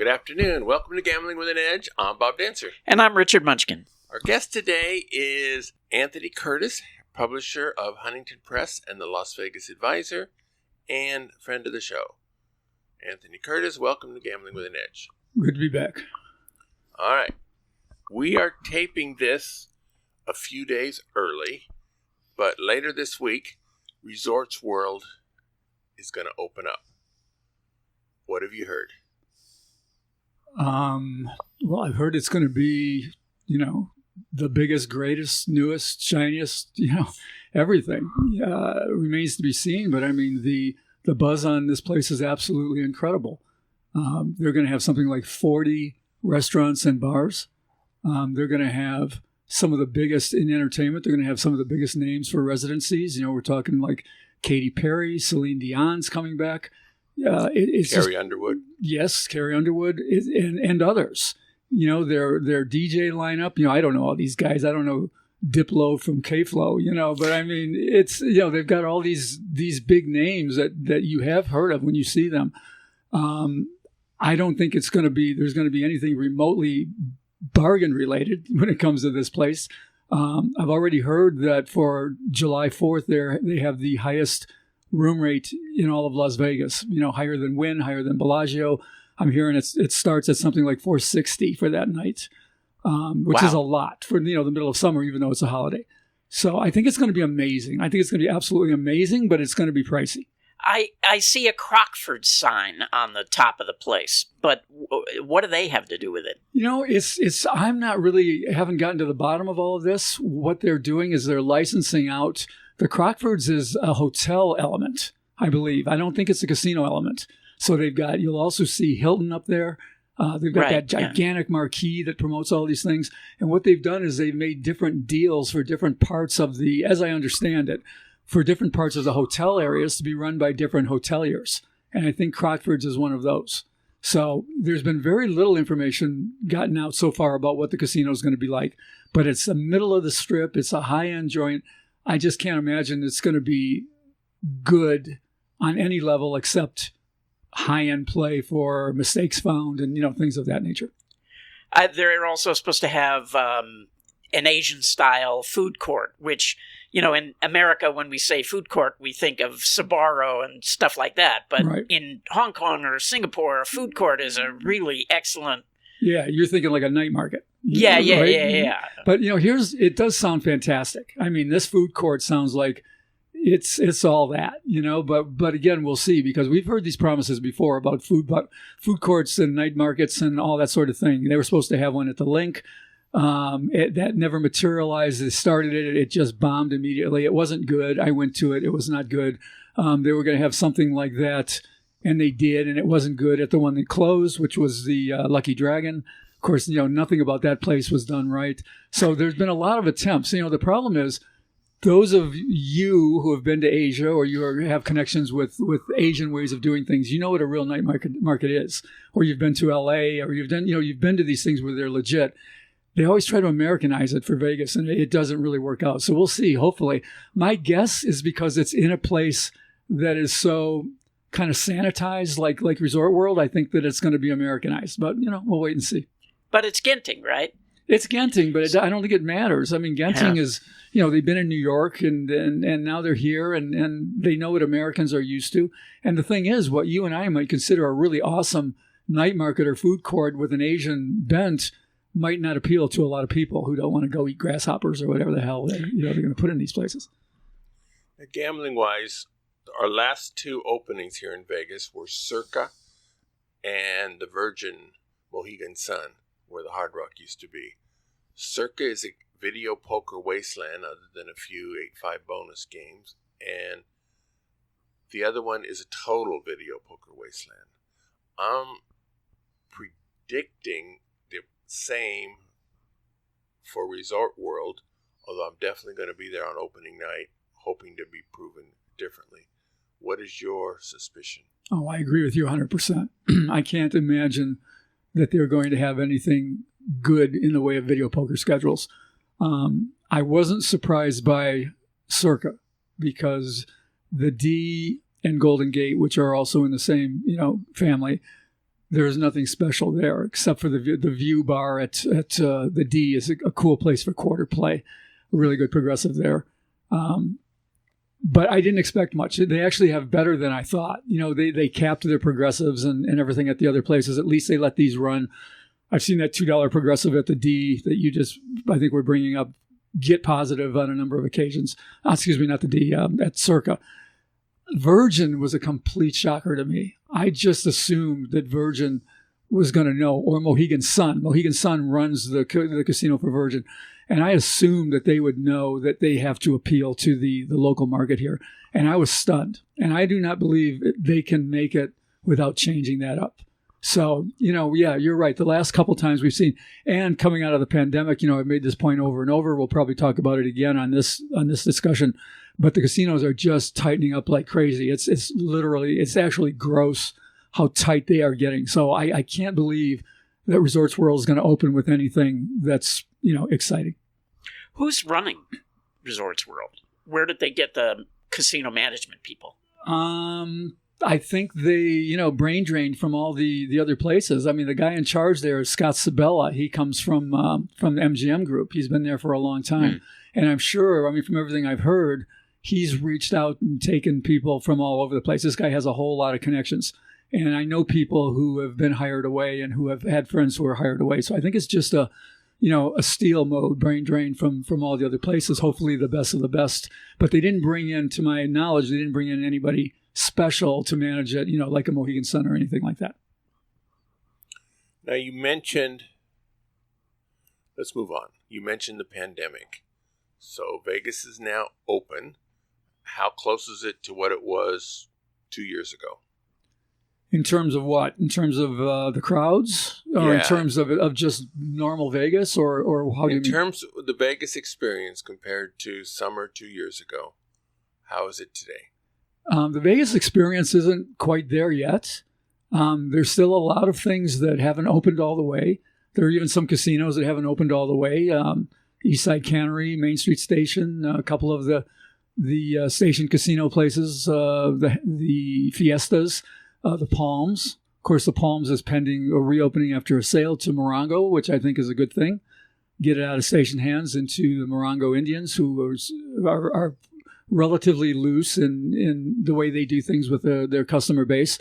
Good afternoon. Welcome to Gambling with an Edge. I'm Bob Dancer. And I'm Richard Munchkin. Our guest today is Anthony Curtis, publisher of Huntington Press and the Las Vegas Advisor, and friend of the show. Anthony Curtis, welcome to Gambling with an Edge. Good to be back. All right. We are taping this a few days early, but later this week, Resorts World is going to open up. What have you heard? Well, I've heard it's going to be, the biggest, greatest, newest, shiniest, everything. Remains to be seen, but I mean, the buzz on this place is absolutely incredible. They're going to have something like 40 restaurants and bars. They're going to have some of the biggest in entertainment. They're going to have some of the biggest names for residencies. We're talking like Katy Perry, Celine Dion's coming back. Carrie Underwood. Yes, Carrie Underwood and others. Their DJ lineup. I don't know all these guys. I don't know Diplo from K-Flow, but I mean, it's, they've got all these big names that you have heard of when you see them. I don't think there's going to be anything remotely bargain related when it comes to this place. I've already heard that for July 4th, they have the highest room rate in all of Las Vegas, higher than Wynn, higher than Bellagio. I'm hearing it starts at something like $460 for that night, which is a lot for, the middle of summer, even though it's a holiday. So I think it's going to be amazing. I think it's going to be absolutely amazing, but it's going to be pricey. I see a Crockfords sign on the top of the place, but what do they have to do with it? I'm not haven't gotten to the bottom of all of this. What they're doing is they're licensing out. The Crockfords is a hotel element, I believe. I don't think it's a casino element. So you'll also see Hilton up there. They've got that gigantic marquee that promotes all these things. And what they've done is they've made different deals for different parts of as I understand it, for different parts of the hotel areas to be run by different hoteliers. And I think Crockfords is one of those. So there's been very little information gotten out so far about what the casino is going to be like. But it's the middle of the strip. It's a high-end joint. I just can't imagine it's going to be good on any level except high-end play for mistakes found and, things of that nature. They're also supposed to have an Asian-style food court, which, in America, when we say food court, we think of Sbarro and stuff like that. But in Hong Kong or Singapore, a food court is a really excellent... Yeah, you're thinking like a night market. Yeah. But, it does sound fantastic. I mean, this food court sounds like it's all that, but again, we'll see, because we've heard these promises before about food courts and night markets and all that sort of thing. They were supposed to have one at the Link. That never materialized. They started it. It just bombed immediately. It wasn't good. I went to it. It was not good. They were going to have something like that, and they did, and it wasn't good at the one that closed, which was the Lucky Dragon. Of course, nothing about that place was done right. So there's been a lot of attempts. The problem is, those of you who have been to Asia or you have connections with Asian ways of doing things, what a real night market is. Or you've been to LA, or you've been to these things where they're legit. They always try to Americanize it for Vegas, and it doesn't really work out. So we'll see, hopefully. My guess is because it's in a place that is so kind of sanitized, like Resort World, I think that it's going to be Americanized. But, we'll wait and see. But it's Genting, right? It's Genting, but I don't think it matters. I mean, Genting is, they've been in New York and now they're here and they know what Americans are used to. And the thing is, what you and I might consider a really awesome night market or food court with an Asian bent might not appeal to a lot of people who don't want to go eat grasshoppers or whatever the hell they're going to put in these places. Gambling-wise, our last two openings here in Vegas were Circa and the Virgin Mohegan Sun, where the Hard Rock used to be. Circa is a video poker wasteland other than a few 8-5 bonus games. And the other one is a total video poker wasteland. I'm predicting the same for Resort World, although I'm definitely going to be there on opening night, hoping to be proven differently. What is your suspicion? Oh, I agree with you 100%. I can't imagine that they're going to have anything good in the way of video poker schedules. I wasn't surprised by Circa because the D and Golden Gate, which are also in the same, family, there's nothing special there except for the view bar at the D is a cool place for quarter play. A really good progressive there. But I didn't expect much. They actually have better than I thought. They capped their progressives and everything at the other places. At least they let these run. I've seen that $2 progressive at the D that I think we're bringing up, get positive on a number of occasions. Excuse me, not the D, at Circa. Virgin was a complete shocker to me. I just assumed that Virgin was going to know, or Mohegan Sun. Mohegan Sun runs the casino for Virgin. And I assumed that they would know that they have to appeal to the local market here. And I was stunned. And I do not believe they can make it without changing that up. So, yeah, you're right. The last couple times we've seen, and coming out of the pandemic, I've made this point over and over. We'll probably talk about it again on this discussion. But the casinos are just tightening up like crazy. It's actually gross how tight they are getting. So I can't believe that Resorts World is going to open with anything that's, exciting. Who's running Resorts World? Where did they get the casino management people? I think they, brain drained from all the other places. I mean, the guy in charge there is Scott Sabella. He comes from the MGM Group. He's been there for a long time. And I'm sure, from everything I've heard, he's reached out and taken people from all over the place. This guy has a whole lot of connections. And I know people who have been hired away and who have had friends who are hired away. So I think it's just a steal mode, brain drain from all the other places, hopefully the best of the best. But they didn't bring in, to my knowledge, anybody special to manage it, like a Mohegan Sun or anything like that. Now you mentioned, let's move on. You mentioned the pandemic. So Vegas is now open. How close is it to what it was 2 years ago? In terms of what? In terms of the crowds? Or in terms of just normal Vegas? Or how do you mean? In terms of the Vegas experience compared to summer 2 years ago, how is it today? The Vegas experience isn't quite there yet. There's still a lot of things that haven't opened all the way. There are even some casinos that haven't opened all the way. Eastside Cannery, Main Street Station, a couple of the station casino places, the Fiestas, the Palms. Of course, the Palms is pending a reopening after a sale to Morongo, which I think is a good thing. Get it out of station hands into the Morongo Indians, who are relatively loose in the way they do things with their customer base.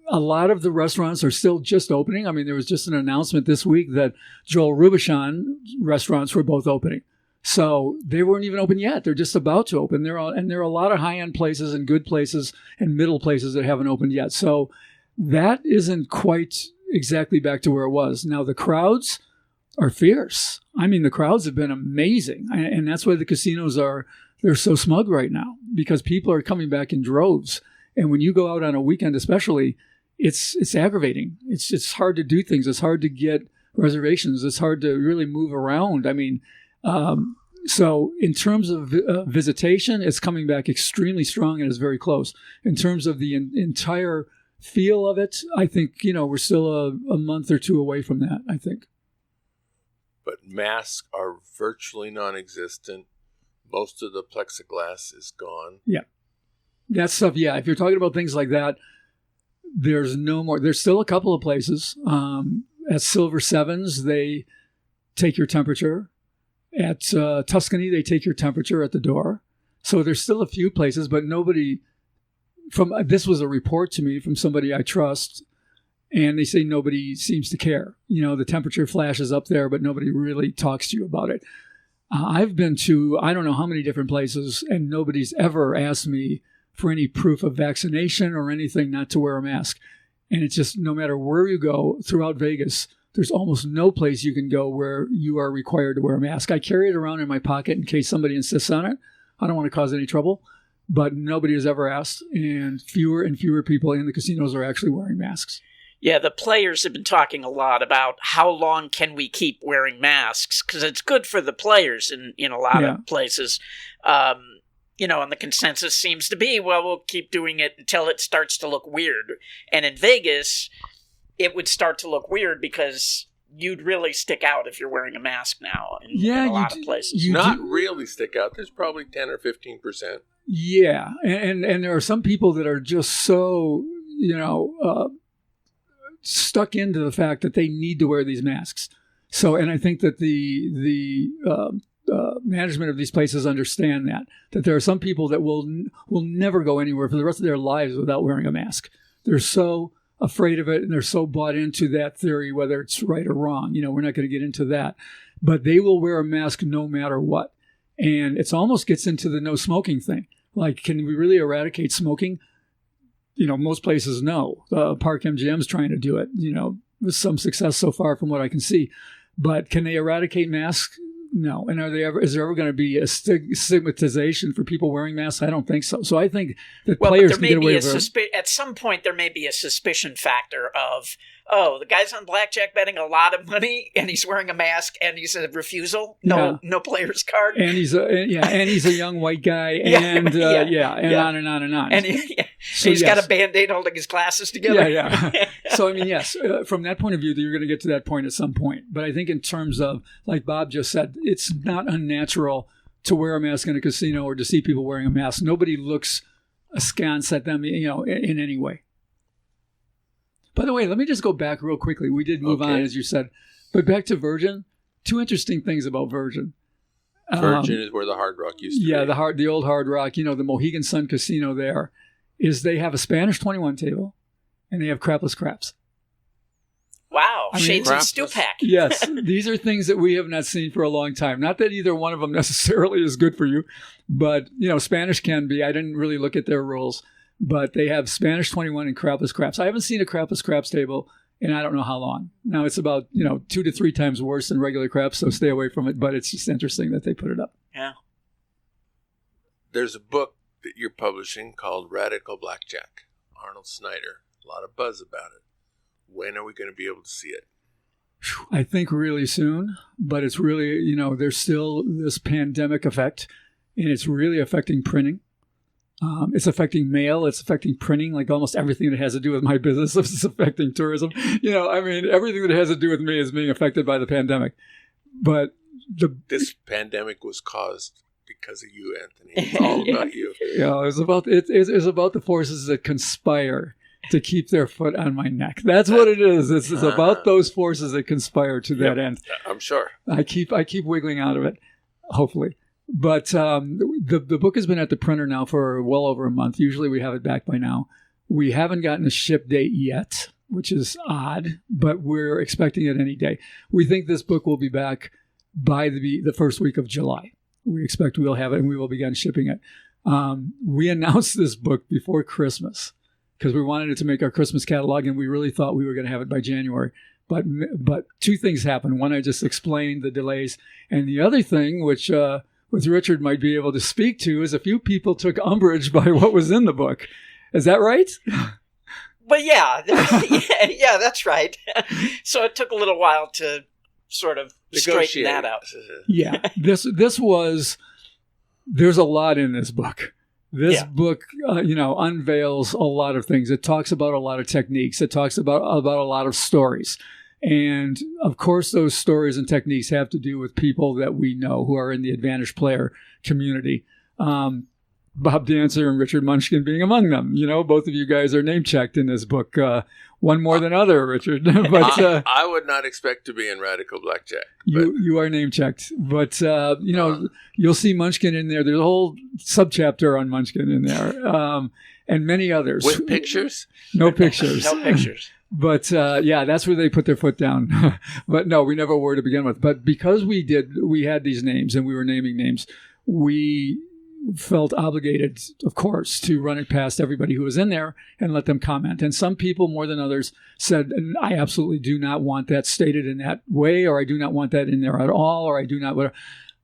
A lot of the restaurants are still just opening. There was just an announcement this week that Joel Robuchon restaurants were both opening. So they weren't even open yet. They're just about to open. There are a lot of high-end places and good places and middle places that haven't opened yet. So that isn't quite exactly back to where it was. Now, the crowds are fierce. The crowds have been amazing. And that's why the casinos they're so smug right now, because people are coming back in droves. And when you go out on a weekend especially, it's aggravating. It's hard to do things. It's hard to get reservations. It's hard to really move around. So in terms of visitation, it's coming back extremely strong and is very close. In terms of the entire feel of it, I think, we're still a month or two away from that, I think. But masks are virtually non-existent. Most of the plexiglass is gone. Yeah. That stuff, yeah. If you're talking about things like that, there's no more. There's still a couple of places. At Silver Sevens, they take your temperature. At Tuscany, they take your temperature at the door. So there's still a few places, but nobody this was a report to me from somebody I trust, and they say nobody seems to care. The temperature flashes up there, but nobody really talks to you about it. I've been to I don't know how many different places, and nobody's ever asked me for any proof of vaccination or anything not to wear a mask. And it's just no matter where you go throughout Vegas, there's almost no place you can go where you are required to wear a mask. I carry it around in my pocket in case somebody insists on it. I don't want to cause any trouble, but nobody has ever asked, and fewer people in the casinos are actually wearing masks. Yeah, the players have been talking a lot about how long can we keep wearing masks, because it's good for the players in a lot of places. And the consensus seems to be, well, we'll keep doing it until it starts to look weird. And in Vegas, it would start to look weird because you'd really stick out if you're wearing a mask now in a lot of places. Not really stick out. There's probably 10 or 15%. Yeah. And there are some people that are just so, stuck into the fact that they need to wear these masks. So, and I think that the management of these places understand that there are some people that will never go anywhere for the rest of their lives without wearing a mask. They're so afraid of it, and they're so bought into that theory, whether it's right or wrong. We're not going to get into that. But they will wear a mask no matter what. And it almost gets into the no smoking thing. Like, can we really eradicate smoking? Most places no. Park MGM's trying to do it, with some success so far from what I can see. But can they eradicate masks? No. And is there ever going to be a stigmatization for people wearing masks? I don't think so. So I think that players can get away with it. At some point, there may be a suspicion factor of, the guy's on blackjack betting a lot of money, and he's wearing a mask, and he's a refusal. No player's card. And he's a young white guy, and on and on and on. And he's got a Band-Aid holding his glasses together. Yeah. So, yes, from that point of view, you're going to get to that point at some point. But I think in terms of, like Bob just said, it's not unnatural to wear a mask in a casino or to see people wearing a mask. Nobody looks askance at them, in any way. By the way, let me just go back real quickly. We did move on, as you said. But back to Virgin, two interesting things about Virgin. Virgin is where the Hard Rock used to be. Yeah, the old Hard Rock, the Mohegan Sun Casino there, is they have a Spanish 21 table, and they have crapless craps. Wow, shades of Stupak. Yes, these are things that we have not seen for a long time. Not that either one of them necessarily is good for you, but, Spanish can be. I didn't really look at their rules. But they have Spanish 21 and crapless craps. I haven't seen a crapless craps table in I don't know how long. Now, it's about, 2 to 3 times worse than regular craps, so stay away from it. But it's just interesting that they put it up. Yeah. There's a book that you're publishing called Radical Blackjack, Arnold Snyder. A lot of buzz about it. When are we going to be able to see it? I think really soon. But it's really, there's still this pandemic effect, and it's really affecting printing. It's affecting mail. It's affecting printing, like almost everything that has to do with my business is affecting tourism. Everything that has to do with me is being affected by the pandemic. But this pandemic was caused because of you, Anthony. It's all about you. It's about the forces that conspire to keep their foot on my neck. That's what it is. It's about those forces that conspire to that end. I'm sure. I keep wiggling out of it, hopefully. But the book has been at the printer now for well over a month. Usually we have it back by now. We haven't gotten a ship date yet, which is odd, but we're expecting it any day. We think this book will be back by the first week of July. We expect we'll have it and we will begin shipping it. We announced this book before Christmas because we wanted it to make our Christmas catalog, and we really thought we were going to have it by January. But two things happened. One, I just explained the delays. And the other thing, which Richard might be able to speak to, is a few people took umbrage by what was in the book. Is that right? But yeah, that's right. So it took a little while to sort of straighten that out. Yeah, there's a lot in this book. This book, unveils a lot of things. It talks about a lot of techniques. It talks about a lot of stories. And, of course, those stories and techniques have to do with people that we know who are in the advantage player community. Bob Dancer and Richard Munchkin being among them. Both of you guys are name-checked in this book. One more than other, Richard. But I would not expect to be in Radical Blackjack. You are name-checked. But, you'll see Munchkin in there. There's a whole subchapter on Munchkin in there. And many others. With pictures? No pictures. No pictures. But, that's where they put their foot down. But no, we never were to begin with. But because we had these names and we were naming names, we felt obligated, of course, to run it past everybody who was in there and let them comment. And some people, more than others, said, I absolutely do not want that stated in that way, or I do not want that in there at all, or I do not. Whatever.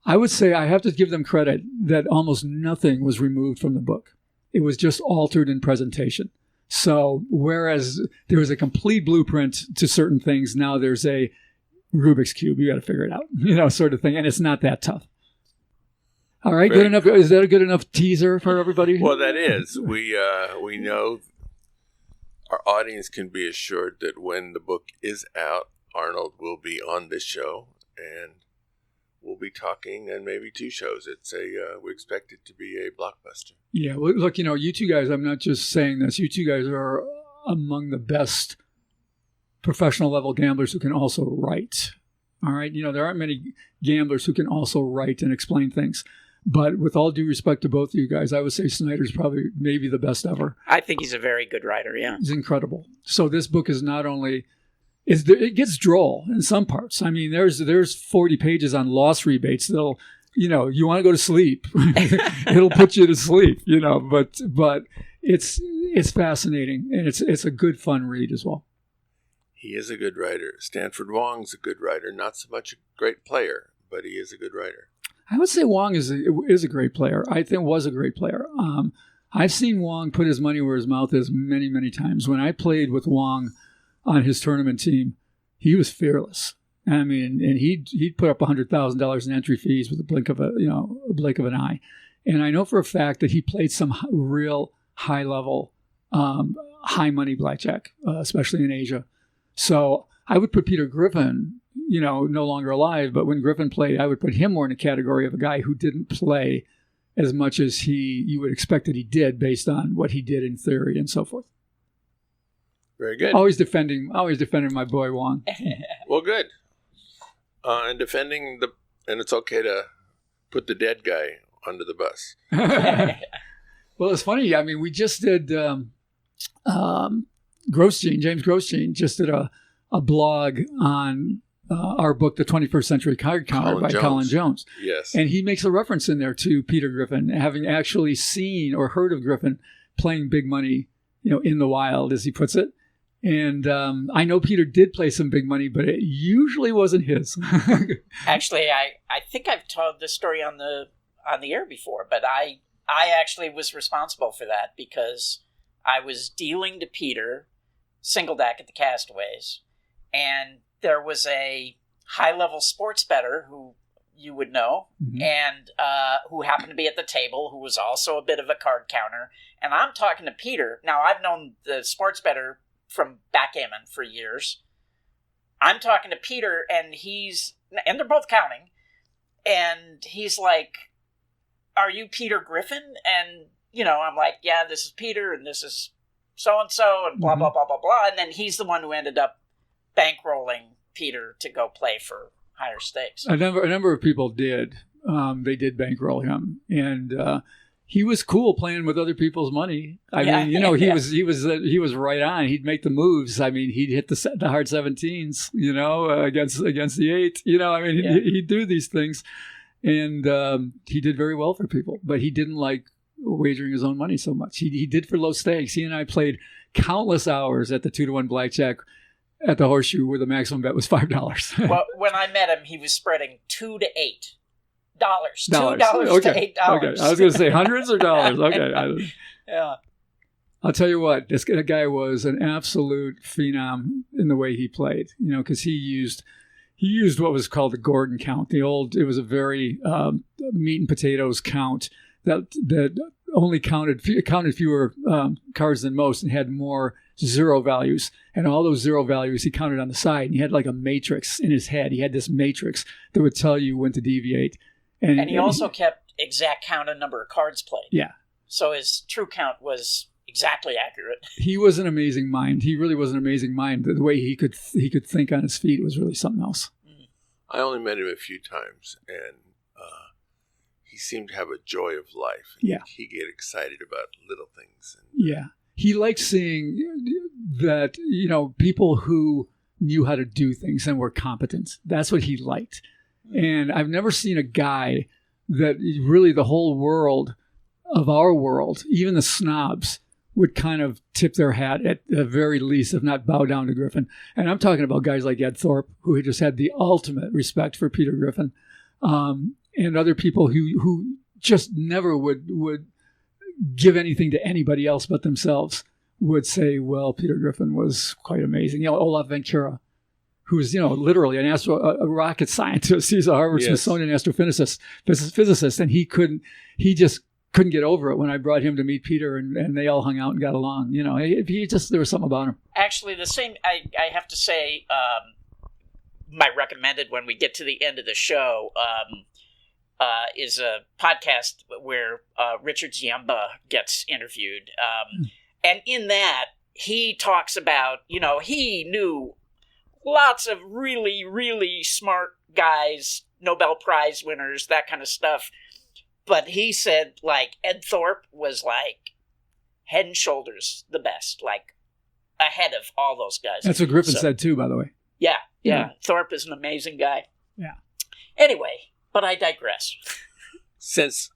I would say I have to give them credit that almost nothing was removed from the book. It was just altered in presentation. So whereas there was a complete blueprint to certain things, now there's a Rubik's Cube. You got to figure it out, sort of thing. And it's not that tough. All right, good enough. Is that a good enough teaser for everybody? Well, that is. We know our audience can be assured that when the book is out, Arnold will be on this show, and we'll be talking, and maybe 2 shows. We expect it to be a blockbuster. Yeah, well, look, you two guys, I'm not just saying this. You two guys are among the best professional level gamblers who can also write. All right. There aren't many gamblers who can also write and explain things. But with all due respect to both of you guys, I would say Snyder's probably maybe the best ever. I think he's a very good writer, yeah. He's incredible. So this book is not only... it gets droll in some parts. I mean, there's 40 pages on loss rebates that'll, you want to go to sleep. It'll put you to sleep, but it's fascinating, and it's a good, fun read as well. He is a good writer. Stanford Wong's a good writer. Not so much a great player, but he is a good writer. I would say Wong is a great player. I think was a great player. I've seen Wong put his money where his mouth is many, many times. When I played with Wong on his tournament team, he was fearless. I mean, and he'd put up $100,000 in entry fees with a blink of an eye. And I know for a fact that he played some real high level, high money blackjack, especially in Asia. So I would put Peter Griffin, no longer alive, but when Griffin played, I would put him more in the category of a guy who didn't play as much as you would expect that he did based on what he did in theory and so forth. Very good. Always defending my boy Wong. Well, good. And and it's okay to put the dead guy under the bus. Well, it's funny. I mean, we just did James Grosjean just did a blog on our book, The 21st Century Card Counter by Colin Jones. Yes. And he makes a reference in there to Peter Griffin, having actually seen or heard of Griffin playing big money, in the wild, as he puts it. And I know Peter did play some big money, but it usually wasn't his. Actually, I think I've told this story on the air before, but I actually was responsible for that because I was dealing to Peter single deck at the Castaways, and there was a high-level sports bettor who you would know, mm-hmm. and who happened to be at the table, who was also a bit of a card counter. And I'm talking to Peter. Now, I've known the sports bettor from backgammon for years. I'm talking to Peter, and they're both counting, and he's like, "Are you Peter Griffin?" And, I'm like, "Yeah, this is Peter, and this is so-and-so, and blah, mm-hmm. blah, blah, blah, blah." And then he's the one who ended up bankrolling Peter to go play for higher stakes. A number of people did. They did bankroll him, and he was cool playing with other people's money. I mean, he was right on. He'd make the moves. I mean, he'd hit the hard 17s, against the 8. He'd do these things, and he did very well for people. But he didn't like wagering his own money so much. He did for low stakes. He and I played countless hours at the 2-to-1 blackjack at the Horseshoe, where the maximum bet was $5. Well, when I met him, he was spreading $2 to $8. $2 okay. to $8. Okay, I was going to say hundreds or dollars. Okay. Yeah. I'll tell you what, this guy was an absolute phenom in the way he played. Because he used what was called the Gordon count. It was a very meat and potatoes count that only counted fewer cards than most and had more zero values. And all those zero values he counted on the side. And he had like a matrix in his head. He had this matrix that would tell you when to deviate. And he also kept exact count of number of cards played. Yeah. So his true count was exactly accurate. He was an amazing mind. He really was an amazing mind. The way he could think on his feet was really something else. I only met him a few times, and he seemed to have a joy of life. Yeah. He'd get excited about little things. Yeah. He liked seeing that, people who knew how to do things and were competent. That's what he liked. And I've never seen a guy that really the whole world of our world, even the snobs, would kind of tip their hat at the very least, if not bow down to Griffin. And I'm talking about guys like Ed Thorpe, who just had the ultimate respect for Peter Griffin, and other people who just never would give anything to anybody else but themselves, would say, well, Peter Griffin was quite amazing. Olaf Ventura, who's, literally a rocket scientist. He's a Harvard Smithsonian astrophysicist, and he just couldn't get over it when I brought him to meet Peter, and they all hung out and got along. There was something about him. Actually, the same, I have to say, my recommended when we get to the end of the show is a podcast where Richard Ziemba gets interviewed. And in that, he talks about, he knew lots of really, really smart guys, Nobel Prize winners, that kind of stuff. But he said, like, Ed Thorpe was, like, head and shoulders the best, like, ahead of all those guys. That's what Griffin said, too, by the way. Yeah. Thorpe is an amazing guy. Yeah. Anyway, but I digress. Since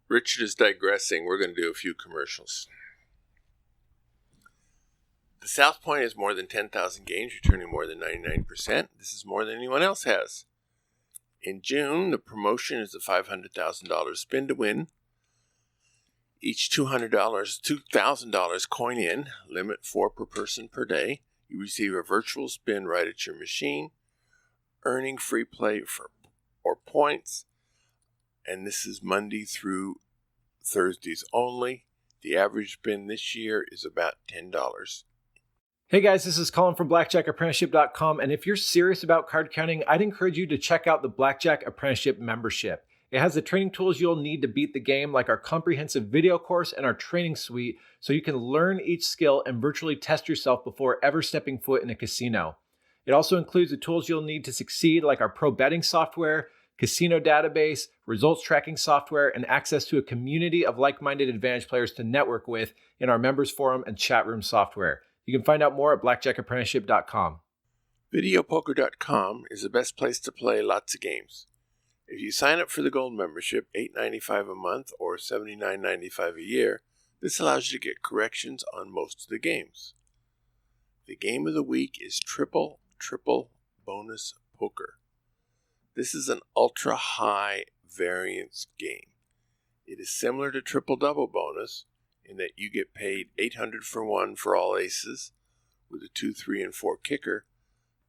Richard is digressing, we're going to do a few commercials. The South Point has more than 10,000 games, returning more than 99%. This is more than anyone else has. In June, the promotion is a $500,000 spin to win. Each $2,000 coin in, limit 4 per person per day. You receive a virtual spin right at your machine, earning free play or points. And this is Monday through Thursdays only. The average spin this year is about $10. Hey guys, this is Colin from BlackjackApprenticeship.com, and if you're serious about card counting, I'd encourage you to check out the Blackjack Apprenticeship membership. It has the training tools you'll need to beat the game, like our comprehensive video course and our training suite, so you can learn each skill and virtually test yourself before ever stepping foot in a casino. It also includes the tools you'll need to succeed, like our pro betting software, casino database, results tracking software, and access to a community of like-minded Advantage players to network with in our members forum and chat room software. You can find out more at blackjackapprenticeship.com. Videopoker.com is the best place to play lots of games. If you sign up for the Gold membership, $8.95 a month or $79.95 a year, this allows you to get corrections on most of the games. The game of the week is Triple Bonus Poker. This is an ultra-high variance game. It is similar to Triple Double Bonus, in that you get paid $800 for 1 for all aces with a 2, 3, and 4 kicker,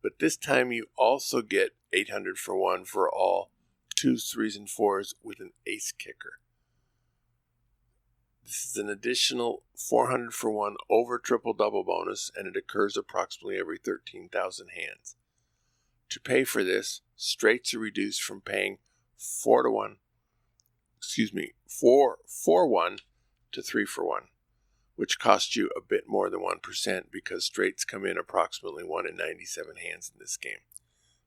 but this time you also get $800 for 1 for all 2s, 3s, and 4s with an ace kicker. This is an additional $400 for 1 over Triple Double Bonus, and it occurs approximately every 13,000 hands. To pay for this, straights are reduced from paying 4 for 1 to 3 for 1, which costs you a bit more than 1% because straights come in approximately 1 in 97 hands in this game.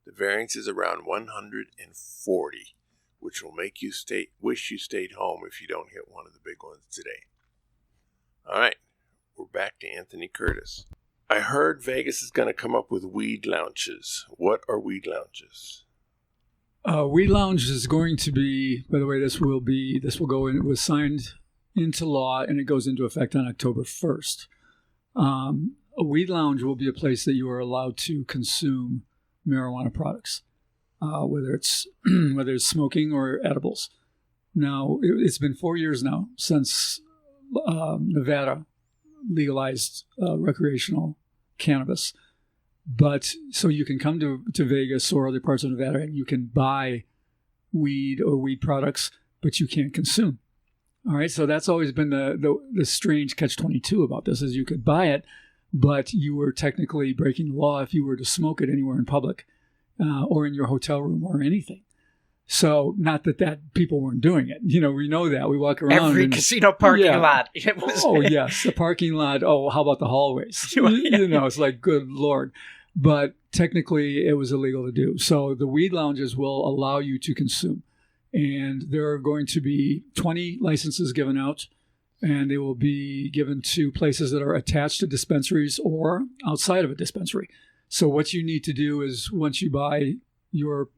The variance is around 140, which will make you wish you stayed home if you don't hit one of the big ones today. All right, we're back to Anthony Curtis. I heard Vegas is going to come up with weed lounges. What are weed lounges? Weed lounge is going to be, by the way, this will go in, it was signed into law, and it goes into effect on October 1st. A weed lounge will be a place that you are allowed to consume marijuana products, whether it's smoking or edibles. Now, it's been 4 years now since Nevada legalized recreational cannabis. But so you can come to Vegas or other parts of Nevada and you can buy weed or weed products, but you can't consume. All right, so that's always been the strange catch-22 about this, is you could buy it, but you were technically breaking the law if you were to smoke it anywhere in public or in your hotel room or anything. So not that people weren't doing it. You know, we know that. We walk around. Every casino parking lot. It was, oh, yes, the parking lot. Oh, how about the hallways? You know, it's like, good Lord. But technically, it was illegal to do. So the weed lounges will allow you to consume. And there are going to be 20 licenses given out, and they will be given to places that are attached to dispensaries or outside of a dispensary. So what you need to do is, once you buy your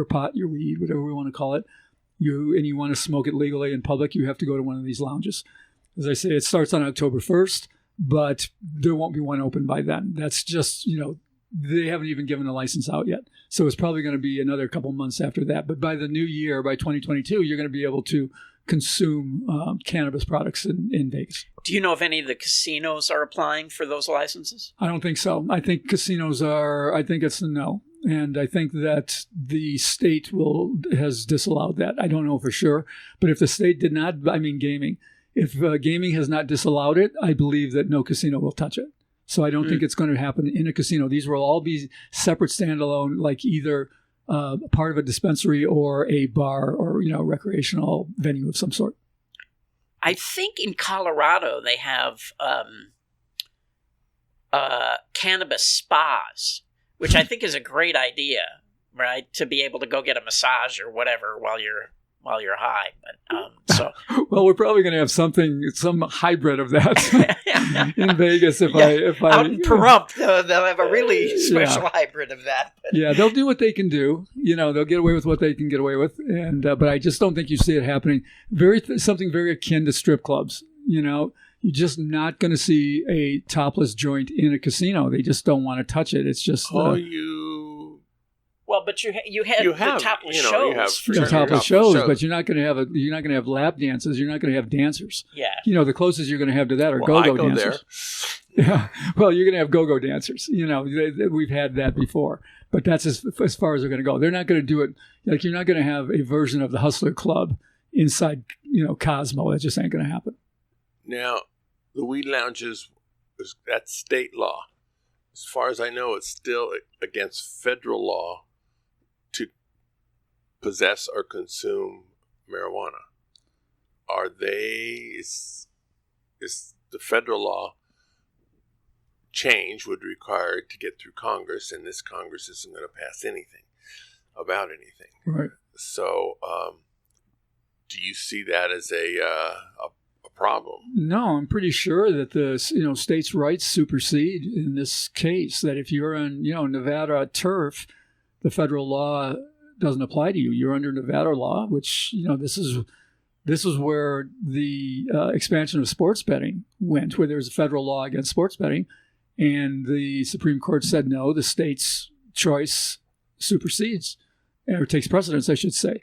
pot, your weed, whatever we want to call it, you want to smoke it legally in public, you have to go to one of these lounges. As I say, it starts on October 1st, but there won't be one open by then. That's just, they haven't even given a license out yet. So it's probably going to be another couple months after that. But by the new year, by 2022, you're going to be able to consume cannabis products in Vegas. Do you know if any of the casinos are applying for those licenses? I don't think so. I think casinos I think it's a no. And I think that the state has disallowed that. I don't know for sure. But if the state did not, gaming, if gaming has not disallowed it, I believe that no casino will touch it. So I don't think it's going to happen in a casino. These will all be separate, standalone, like either part of a dispensary or a bar or, recreational venue of some sort. I think in Colorado they have cannabis spas, which I think is a great idea, right? To be able to go get a massage or whatever while you're high. But so well, we're probably going to have some hybrid of that in Vegas. If I out in Pahrump, they'll have a really special hybrid of that. But. Yeah, they'll do what they can do. They'll get away with what they can get away with, and but I just don't think you see it happening. Something very akin to strip clubs. You're just not going to see a topless joint in a casino. They just don't want to touch it. It's just Well, but you have the topless shows. You have topless shows, but you're not going to have lap dances. You're not going to have dancers. Yeah. The closest you're going to have to that are go-go dancers. There. Yeah. Well, you're going to have go-go dancers. We've had that before, but that's as far as they're going to go. They're not going to do it. Like, you're not going to have a version of the Hustler Club inside, Cosmo. That just ain't going to happen. Now, the weed lounges, that's state law. As far as I know, it's still against federal law to possess or consume marijuana. Is the federal law change would require it to get through Congress, and this Congress isn't going to pass anything about anything. Right. So, do you see that as a problem? No, I'm pretty sure that the states' rights supersede in this case. That if you're on Nevada turf, the federal law doesn't apply to you. You're under Nevada law, which this is where the expansion of sports betting went, where there's a federal law against sports betting, and the Supreme Court said no. The state's choice supersedes, or takes precedence, I should say.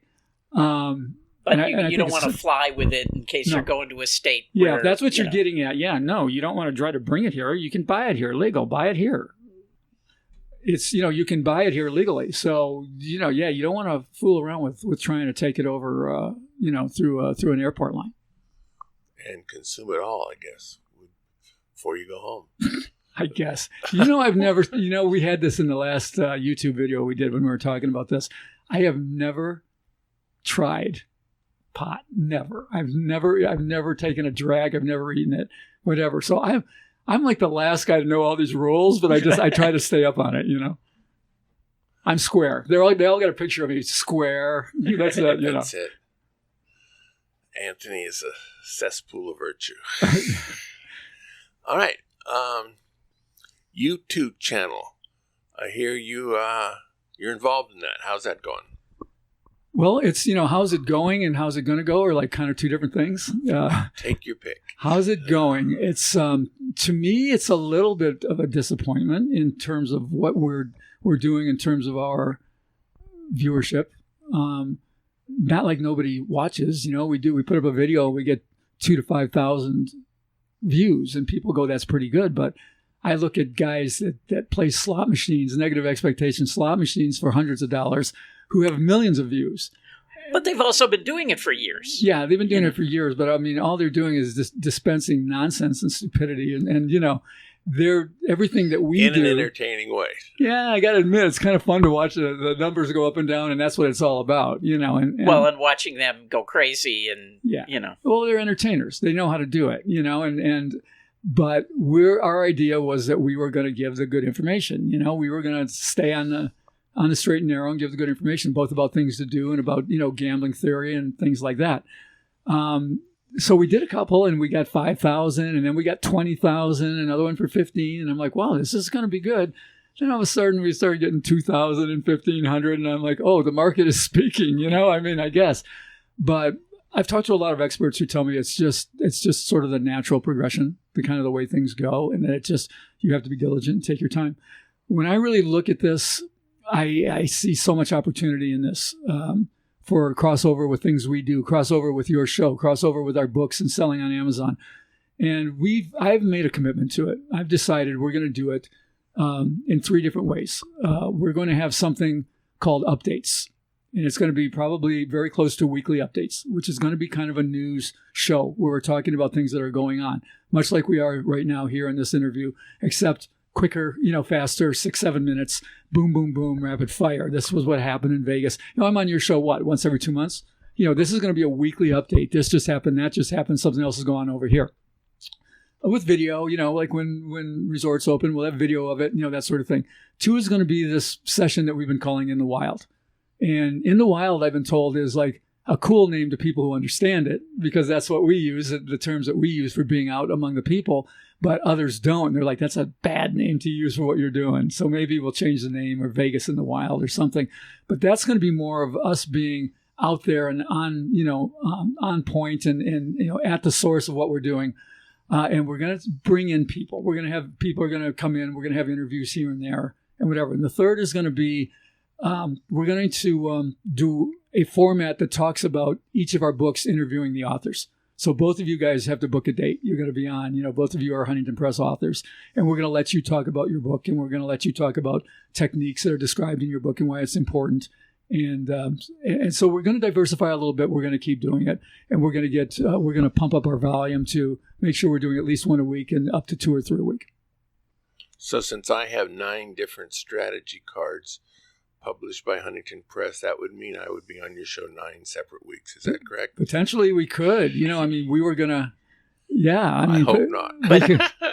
But you don't want to fly with it in case you're going to a state. Yeah, if that's what you're getting at. Yeah, no, you don't want to try to bring it here. You can buy it here, legal. Buy it here. It's you can buy it here legally. So you don't want to fool around with trying to take it over through an airport line and consume it all, I guess, before you go home. I guess. I've never. We had this in the last YouTube video we did when we were talking about this. I have never tried pot. Never. I've never taken a drag. I've never eaten it. Whatever. So I'm like the last guy to know all these rules, but I try to stay up on it. I'm square. They all got a picture of me square. That's it. That's it. Anthony is a cesspool of virtue. All right. YouTube channel. I hear you're involved in that. How's that going? Well, it's, how's it going and how's it going to go are like kind of two different things. Take your pick. How's it going? It's, to me, it's a little bit of a disappointment in terms of what we're doing in terms of our viewership. Not like nobody watches, we put up a video, we get 2,000 to 5,000 views and people go, that's pretty good. But I look at guys that play slot machines, negative expectation slot machines for hundreds of dollars, who have millions of views. But they've also been doing it for years. Yeah, they've been doing it for years. But I mean, all they're doing is just dispensing nonsense and stupidity. And they're everything that we do. In an entertaining way. Yeah, I got to admit, it's kind of fun to watch the numbers go up and down. And that's what it's all about, And watching them go crazy and, Well, they're entertainers. They know how to do it, But our idea was that we were going to give the good information. We were going to stay on the straight and narrow and give the good information, both about things to do and about, gambling theory and things like that. So we did a couple and we got 5,000 and then we got 20,000, another one for 15. And I'm like, wow, this is going to be good. Then all of a sudden we started getting 2,000 and 1,500. And I'm like, oh, the market is speaking, I guess. But I've talked to a lot of experts who tell me it's just sort of the natural progression, the kind of the way things go. And that you have to be diligent and take your time. When I really look at this, I see so much opportunity in this for crossover with things we do, crossover with your show, crossover with our books and selling on Amazon. And I've made a commitment to it. I've decided we're going to do it in 3 different ways. We're going to have something called updates. And it's going to be probably very close to weekly updates, which is going to be kind of a news show where we're talking about things that are going on, much like we are right now here in this interview, except quicker, faster, 6-7 minutes, boom, boom, boom, rapid fire. This was what happened in Vegas. I'm on your show, once every 2 months? This is going to be a weekly update. This just happened, that just happened, something else is going on over here. with video, like when resorts open, we'll have video of it, that sort of thing. 2 is going to be this session that we've been calling In the Wild. And In the Wild, I've been told, is like a cool name to people who understand it, because that's what we use, the terms that we use for being out among the people, but others don't. They're like, that's a bad name to use for what you're doing. So maybe we'll change the name, or Vegas in the Wild or something. But that's going to be more of us being out there and on point and at the source of what we're doing. And we're going to bring in people. We're going to have people are going to come in. We're going to have interviews here and there and whatever. And the third is going to be, we're going to do a format that talks about each of our books interviewing the authors. So both of you guys have to book a date. You're going to be on, both of you are Huntington Press authors, and we're going to let you talk about your book, and we're going to let you talk about techniques that are described in your book and why it's important. And so we're going to diversify a little bit. We're going to keep doing it, and we're going to pump up our volume to make sure we're doing at least 1 a week and up to 2 or 3 a week. So since I have 9 different strategy cards published by Huntington Press, that would mean I would be on your show 9 separate weeks. Is that correct? Potentially we could. We were going to, I hope not.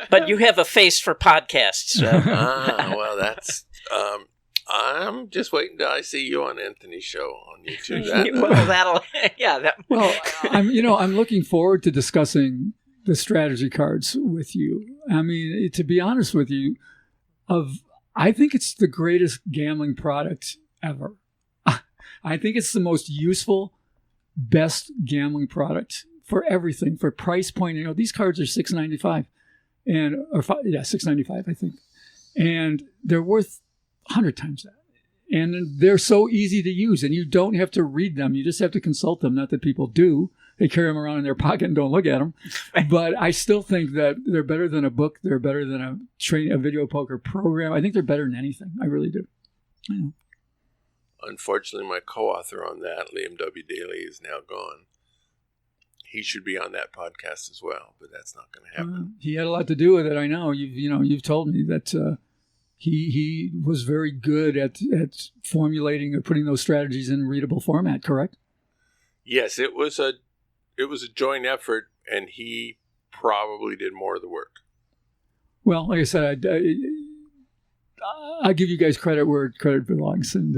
But you have a face for podcasts. So. Well, that's... I'm just waiting till I see you on Anthony's show on YouTube. I'm looking forward to discussing the strategy cards with you. I mean, to be honest with you, I think it's the greatest gambling product ever. I think it's the most useful, best gambling product for everything, for price point. These cards are $6.95 $6.95, I think, and they're worth 100 times that. And they're so easy to use, and you don't have to read them. You just have to consult them. Not that people do. They carry them around in their pocket and don't look at them. But I still think that they're better than a book. They're better than a video poker program. I think they're better than anything. I really do. Unfortunately, my co-author on that, Liam W. Daly, is now gone. He should be on that podcast as well, but that's not going to happen. He had a lot to do with it. I know. You've told me that he was very good at formulating or putting those strategies in readable format. Correct? Yes, it was a joint effort, and he probably did more of the work. Well, like I said, I give you guys credit where credit belongs, and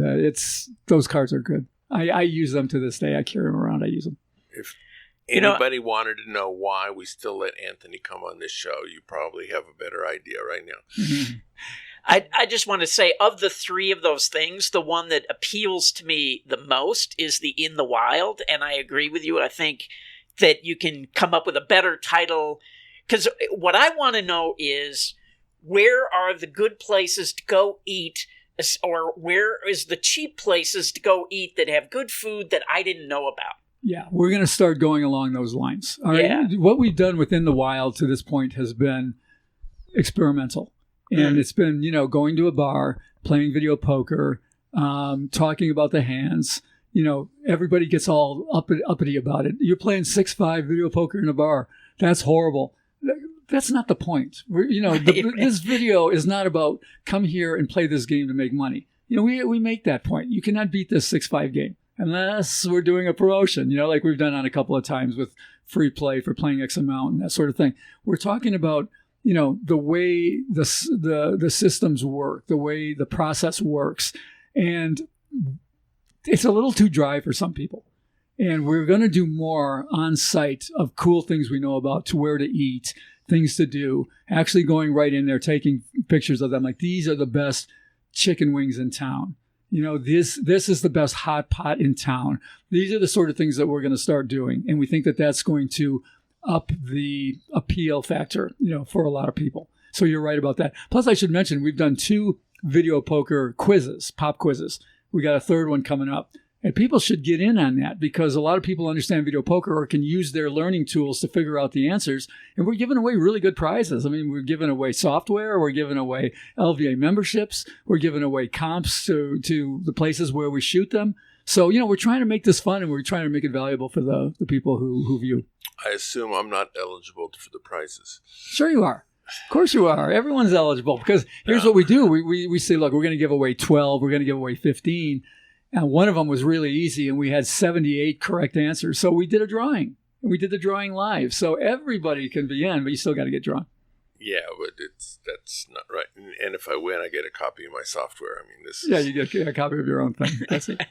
those cards are good. I use them to this day. I carry them around. I use them. If anybody wanted to know why we still let Anthony come on this show, you probably have a better idea right now. Mm-hmm. I just want to say, of the 3 of those things, the one that appeals to me the most is the In the Wild, and I agree with you. I think that you can come up with a better title, because what I want to know is, where are the good places to go eat, or where is the cheap places to go eat that have good food that I didn't know about? Yeah, we're going to start going along those lines. All right? Yeah. What we've done within the Wild to this point has been experimental. And it's been, going to a bar, playing video poker, talking about the hands. Everybody gets all uppity about it. You're playing 6-5 video poker in a bar. That's horrible. That's not the point. This video is not about come here and play this game to make money. We make that point. You cannot beat this 6-5 game unless we're doing a promotion, like we've done on a couple of times with free play for playing X amount and that sort of thing. We're talking about the way the systems work, the way the process works. And it's a little too dry for some people. And we're going to do more on site of cool things we know about, to where to eat, things to do, actually going right in there, taking pictures of them. Like, these are the best chicken wings in town. This is the best hot pot in town. These are the sort of things that we're going to start doing. And we think that that's going to up the appeal factor, for a lot of people. So you're right about that. Plus, I should mention, we've done 2 video poker quizzes, pop quizzes. We got a 3rd one coming up. And people should get in on that, because a lot of people understand video poker or can use their learning tools to figure out the answers. And we're giving away really good prizes. I mean, we're giving away software. We're giving away LVA memberships. We're giving away comps to the places where we shoot them. So, we're trying to make this fun, and we're trying to make it valuable for the people who view. I assume I'm not eligible for the prizes. Sure you are. Of course you are. Everyone's eligible, because here's what we do. We say, look, we're going to give away 12. We're going to give away 15. And one of them was really easy, and we had 78 correct answers. So we did a drawing. And we did the drawing live. So everybody can be in, but you still got to get drawn. Yeah, but that's not right. And if I win, I get a copy of my software. I mean, Yeah, you get a copy of your own thing. That's it.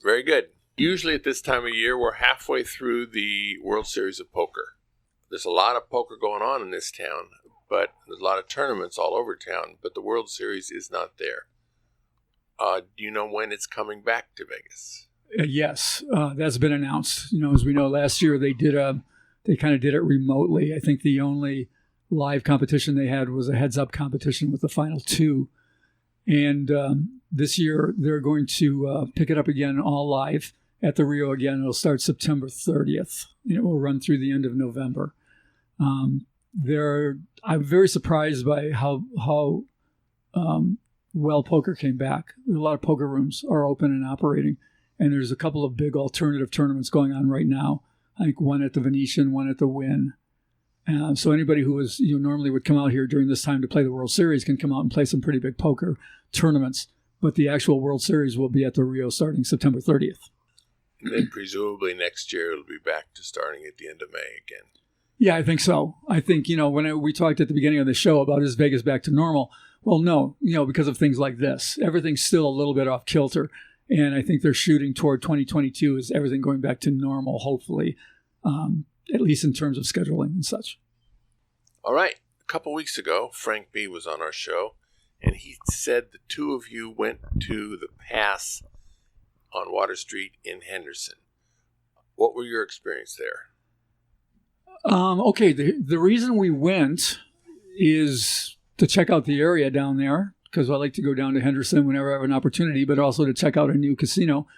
Very good. Usually at this time of year, we're halfway through the World Series of Poker. There's a lot of poker going on in this town, but there's a lot of tournaments all over town, but the World Series is not there. Do you know when it's coming back to Vegas? Yes, that's been announced. As we know, last year they kind of did it remotely. I think the only live competition they had was a heads-up competition with the final two. And this year they're going to pick it up again all live at the Rio again. It'll start September 30th. It will run through the end of November. I'm very surprised by how well poker came back. A lot of poker rooms are open and operating. And there's a couple of big alternative tournaments going on right now. I think one at the Venetian, one at the Wynn. So anybody who was normally would come out here during this time to play the World Series can come out and play some pretty big poker tournaments. But the actual World Series will be at the Rio starting September 30th. And then presumably next year it'll be back to starting at the end of May again. Yeah, I think so. I think, when we talked at the beginning of the show about is Vegas back to normal? Well, no, because of things like this. Everything's still a little bit off kilter. And I think they're shooting toward 2022 is everything going back to normal, hopefully, at least in terms of scheduling and such. All right. A couple weeks ago, Frank B. was on our show, and he said the two of you went to the Pass on Water Street in Henderson. What were your experience there? Okay, the reason we went is to check out the area down there, because I like to go down to Henderson whenever I have an opportunity, but also to check out a new casino.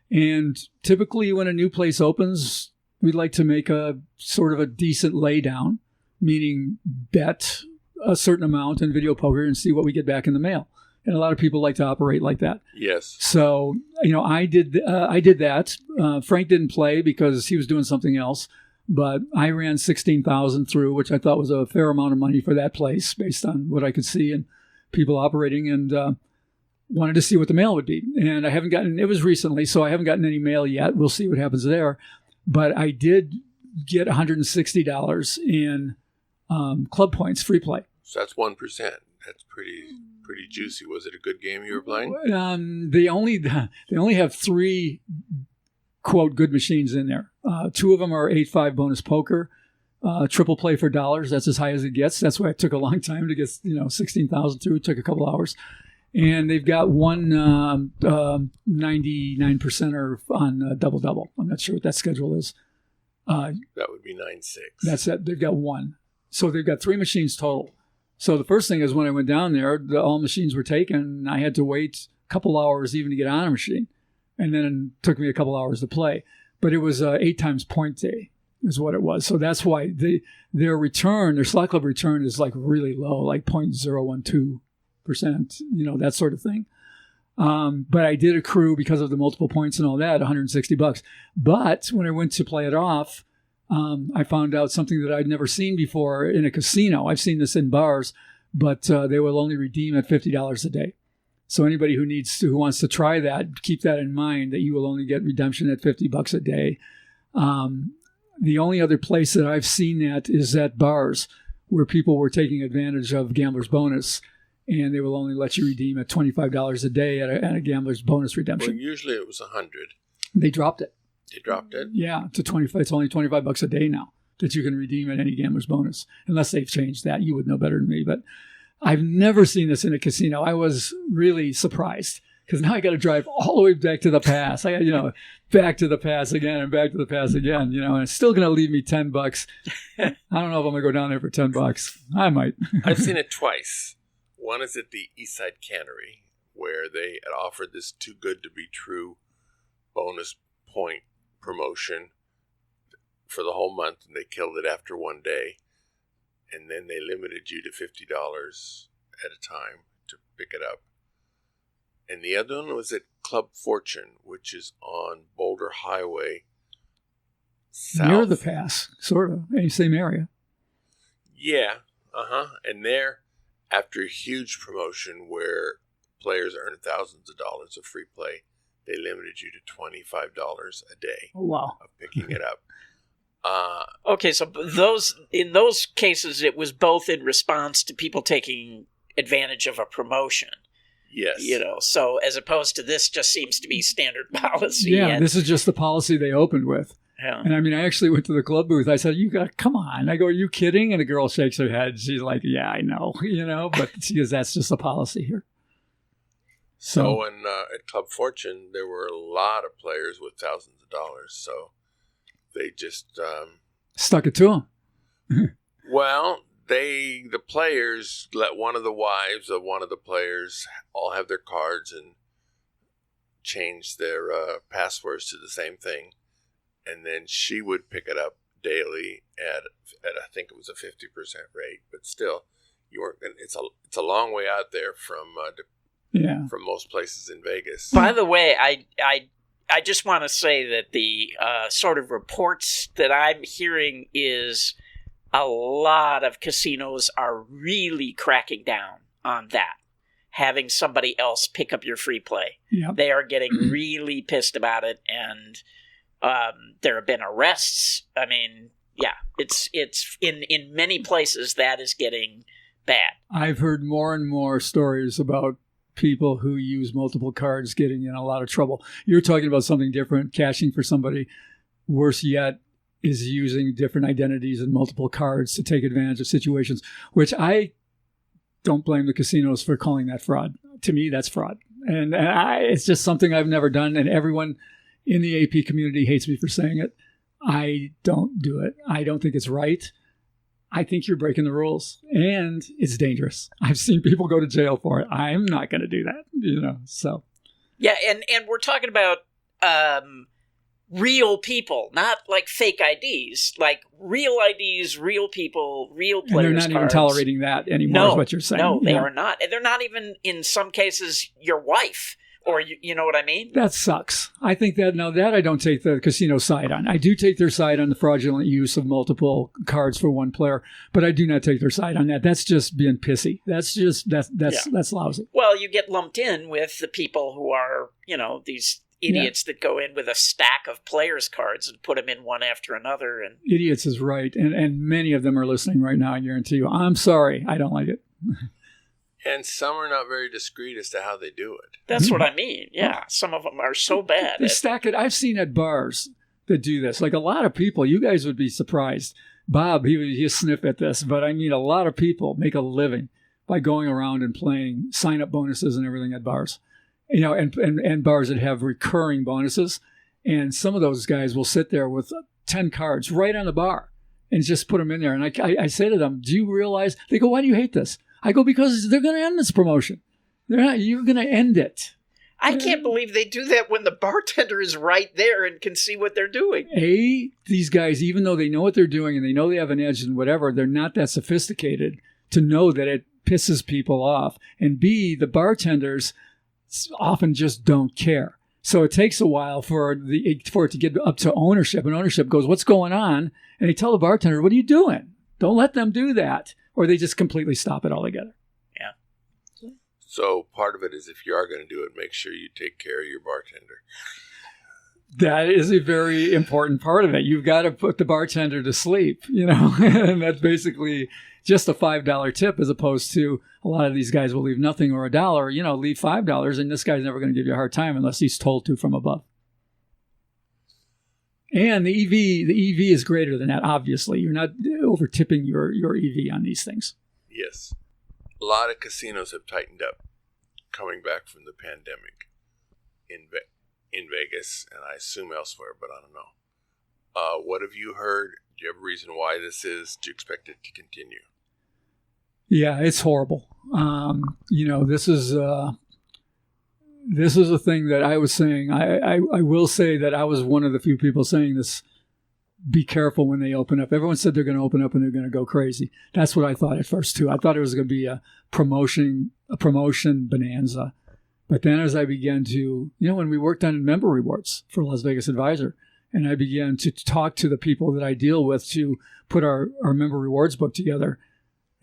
And typically when a new place opens, we'd like to make a sort of a decent laydown, meaning bet a certain amount in video poker and see what we get back in the mail. And a lot of people like to operate like that. Yes. So, I did that. Frank didn't play because he was doing something else. But I ran $16,000 through, which I thought was a fair amount of money for that place based on what I could see and people operating, and wanted to see what the mail would be. And it was recently, so I haven't gotten any mail yet. We'll see what happens there. But I did get $160 in club points, free play. So that's 1%. That's pretty juicy. Was it a good game you were playing? They only have 3, quote, good machines in there. 2 of them are 8-5 bonus poker. Triple play for dollars. That's as high as it gets. That's why it took a long time to get 16,000 through. It took a couple hours. And they've got one 99%er on double-double. I'm not sure what that schedule is. That would be 9-6. That's it. They've got one. So they've got 3 machines total. So the first thing is when I went down there, all machines were taken. I had to wait a couple hours even to get on a machine. And then it took me a couple hours to play. But it was 8 times point day is what it was. So that's why their slot club return is like really low, like 0.012%, that sort of thing. But I did accrue, because of the multiple points and all that, $160. But when I went to play it off, I found out something that I'd never seen before in a casino. I've seen this in bars, but they will only redeem at $50 a day. So anybody who wants to try that, keep that in mind, that you will only get redemption at $50 a day. The only other place that I've seen that is at bars where people were taking advantage of gambler's bonus, and they will only let you redeem at $25 a day at a gambler's bonus redemption. Well, usually it was $100. They dropped it. They dropped it? Yeah, to 25. It's only $25 a day now that you can redeem at any gambler's bonus, unless they've changed that. You would know better than me, but I've never seen this in a casino. I was really surprised because now I got to drive all the way back to the pass. I got, back to the pass again and back to the pass again, and it's still going to leave me $10. I don't know if I'm going to go down there for $10. I might. I've seen it twice. One is at the Eastside Cannery, where they had offered this too good to be true bonus point promotion for the whole month, and they killed it after one day. And then they limited you to $50 at a time to pick it up. And the other one was at Club Fortune, which is on Boulder Highway south. Near the pass, sort of. Same area. Yeah, And there, after a huge promotion where players earn thousands of dollars of free play, they limited you to $25 a day Wow. of picking it up. Okay, so in those cases, it was both in response to people taking advantage of a promotion. Yes. So as opposed to this just seems to be standard policy. Yeah, this is just the policy they opened with. Yeah. And I mean, I actually went to the club booth. I said, come on. I go, are you kidding? And the girl shakes her head. She's like, yeah, I know, but she goes, that's just the policy here. So at Club Fortune, there were a lot of players with thousands of dollars. So they just stuck it to them. Well, the players let one of the wives of one of the players all have their cards and change their passwords to the same thing. And then she would pick it up daily at I think it was a 50% rate, but still, you weren't. It's a long way out there from most places in Vegas. By the way, I just want to say that the sort of reports that I'm hearing is a lot of casinos are really cracking down on that, having somebody else pick up your free play. Yep. They are getting really pissed about it, and there have been arrests. I mean, yeah, it's in many places that is getting bad. I've heard more and more stories about people who use multiple cards getting in a lot of trouble. You're talking about something different, cashing for somebody. Worse yet is using different identities and multiple cards to take advantage of situations, which I don't blame the casinos for calling that fraud. To me, that's fraud. And it's just something I've never done, and everyone in the AP community hates me for saying it. I don't do it. I don't think it's right. I think you're breaking the rules, and it's dangerous. I've seen people go to jail for it. I'm not going to do that, so. Yeah, and we're talking about real people, not like fake IDs, like real IDs, real people, real players' And they're not even tolerating that anymore, is what you're saying. No, they are not. And they're not even, in some cases, your wife. Or you know what I mean? That sucks. I think that I don't take the casino side on. I do take their side on the fraudulent use of multiple cards for one player, but I do not take their side on that. That's just being pissy. That's lousy. Well, you get lumped in with the people who are, these idiots that go in with a stack of players' cards and put them in one after another. And idiots is right, and many of them are listening right now. I guarantee you. I'm sorry, I don't like it. And some are not very discreet as to how they do it. That's what I mean. Yeah, some of them are so bad. They stack it. I've seen at bars that do this. Like a lot of people, you guys would be surprised. Bob, he'll sniff at this, but I mean, a lot of people make a living by going around and playing sign-up bonuses and everything at bars. And bars that have recurring bonuses. And some of those guys will sit there with 10 cards right on the bar and just put them in there. And I say to them, do you realize? They go, why do you hate this? I go, because they're going to end this promotion. They're not. You're going to end it. I can't believe they do that when the bartender is right there and can see what they're doing. A, these guys, even though they know what they're doing and they know they have an edge and whatever, they're not that sophisticated to know that it pisses people off. And B, the bartenders often just don't care. So it takes a while for it to get up to ownership. And ownership goes, what's going on? And they tell the bartender, what are you doing? Don't let them do that. Or they just completely stop it altogether. Yeah. So part of it is if you are going to do it, make sure you take care of your bartender. That is a very important part of it. You've got to put the bartender to sleep, and that's basically just a $5 tip as opposed to a lot of these guys will leave nothing or $1, leave $5, and this guy's never going to give you a hard time unless he's told to from above. And the EV is greater than that, obviously. You're not over tipping your EV on these things. Yes. A lot of casinos have tightened up coming back from the pandemic in Vegas, and I assume elsewhere, but I don't know. What have you heard? Do you have a reason why this is? Do you expect it to continue? Yeah, it's horrible. This is a thing that I was saying. I will say that I was one of the few people saying this. Be careful when they open up. Everyone said they're going to open up and they're going to go crazy. That's what I thought at first too. I thought it was going to be a promotion bonanza. But then as I began to, when we worked on member rewards for Las Vegas Advisor, and I began to talk to the people that I deal with to put our member rewards book together,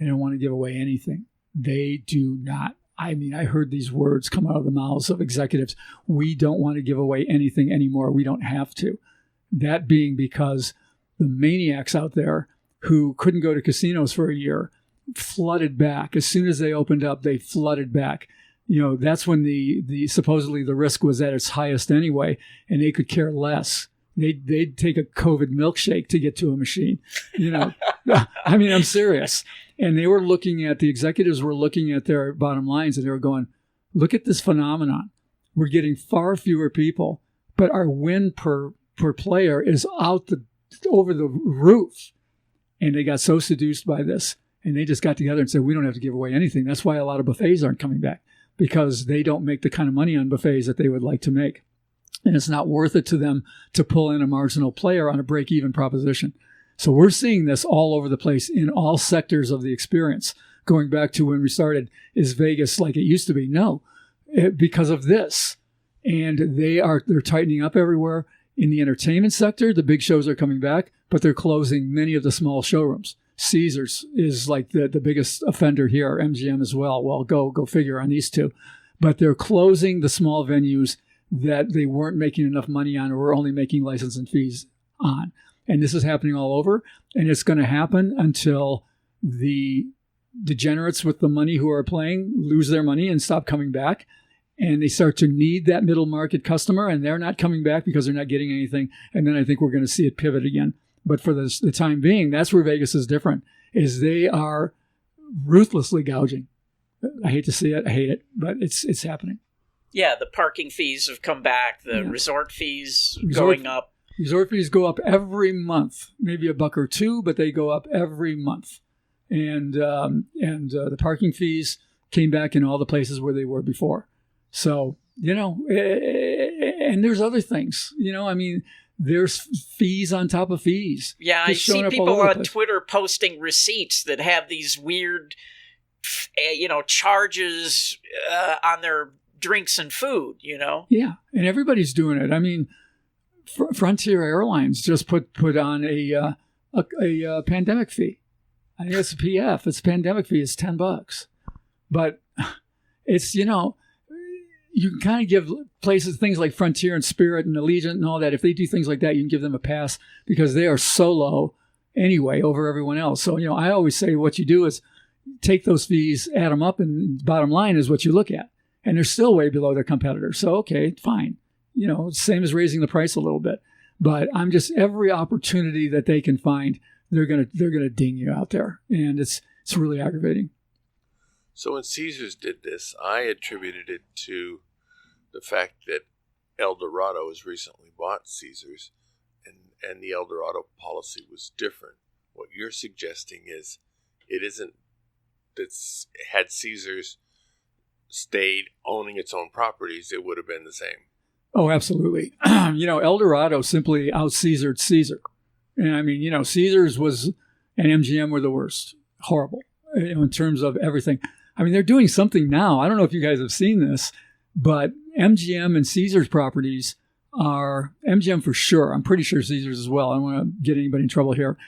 they don't want to give away anything. They do not. I mean, I heard these words come out of the mouths of executives. We don't want to give away anything anymore. We don't have to. That being because the maniacs out there who couldn't go to casinos for a year flooded back. As soon as they opened up, they flooded back. That's when the supposedly the risk was at its highest anyway, and they could care less. They'd take a COVID milkshake to get to a machine. I mean, I'm serious. And the executives were looking at their bottom lines, and they were going, look at this phenomenon. We're getting far fewer people, but our win per player is over the roof. And they got so seduced by this, and they just got together and said, we don't have to give away anything. That's why a lot of buffets aren't coming back, because they don't make the kind of money on buffets that they would like to make. And it's not worth it to them to pull in a marginal player on a break-even proposition. So we're seeing this all over the place in all sectors of the experience. Going back to when we started, is Vegas like it used to be? No, because of this. And they're tightening up everywhere. In the entertainment sector, the big shows are coming back, but they're closing many of the small showrooms. Caesars is like the biggest offender here, MGM as well. Well, go figure on these two. But they're closing the small venues that they weren't making enough money on or were only making licensing fees on. And this is happening all over, and it's going to happen until the degenerates with the money who are playing lose their money and stop coming back, and they start to need that middle market customer, and they're not coming back because they're not getting anything. And then I think we're going to see it pivot again. But for the time being, that's where Vegas is different, is they are ruthlessly gouging. I hate to see it. I hate it, but it's happening. Yeah, the parking fees have come back. The resort fees going up. Resort fees go up every month, maybe $1 or $2, but they go up every month. And the parking fees came back in all the places where they were before. So, and there's other things, I mean, there's fees on top of fees. Yeah, I see people on Twitter posting receipts that have these weird, charges on their drinks and food, Yeah, and everybody's doing it. I mean, Frontier Airlines just put on a pandemic fee. I think it's a PF. Its pandemic fee is $10, but it's you can kind of give places things like Frontier and Spirit and Allegiant and all that. If they do things like that, you can give them a pass because they are so low anyway over everyone else. So I always say what you do is take those fees, add them up, and bottom line is what you look at, and they're still way below their competitors. So okay, fine. Same as raising the price a little bit. But I'm just every opportunity that they can find, they're gonna ding you out there, and it's really aggravating. So when Caesars did this, I attributed it to the fact that El Dorado has recently bought Caesars, and the El Dorado policy was different. What you're suggesting is it isn't that had Caesars stayed owning its own properties, it would have been the same. Oh, absolutely. El Dorado simply out-Caesared Caesar. And I mean, Caesars and MGM were the worst. Horrible, in terms of everything. I mean, they're doing something now. I don't know if you guys have seen this, but MGM and Caesars properties are, MGM for sure, I'm pretty sure Caesars as well. I don't want to get anybody in trouble here,